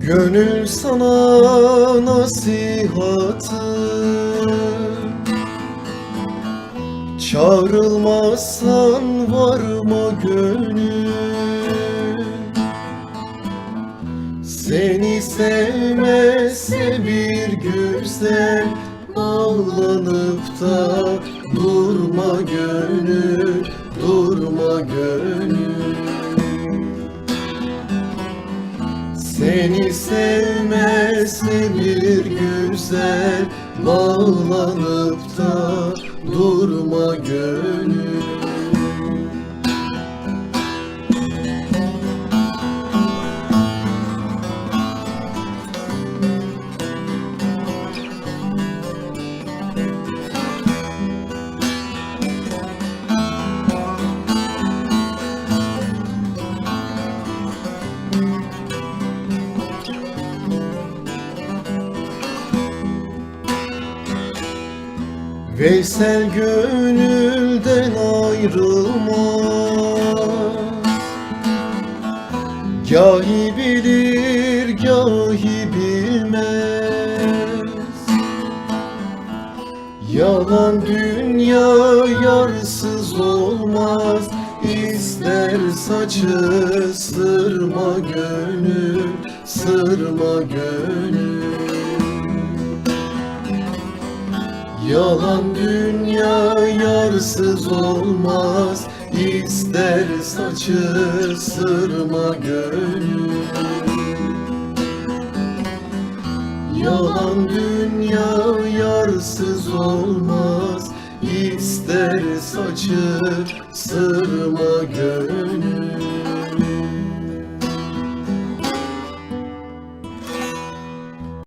Gönül sana nasihatı, çağrılmazsan varma gönül. Seni sevmezse bir güzel, bağlanıp da durma gönül, durma gönül. Seni sevmezse bir güzel, bağlanıp da durma gönül. Veysel gönülden ayrılmaz, gahi bilir gahi bilmez. Yalan dünya yarsız olmaz, İster saçı sırma gönül, sırma gönül. Yalan dünya yarsız olmaz, İster saçı sırma gönül. Yalan dünya yarsız olmaz, İster saçı sırma gönül.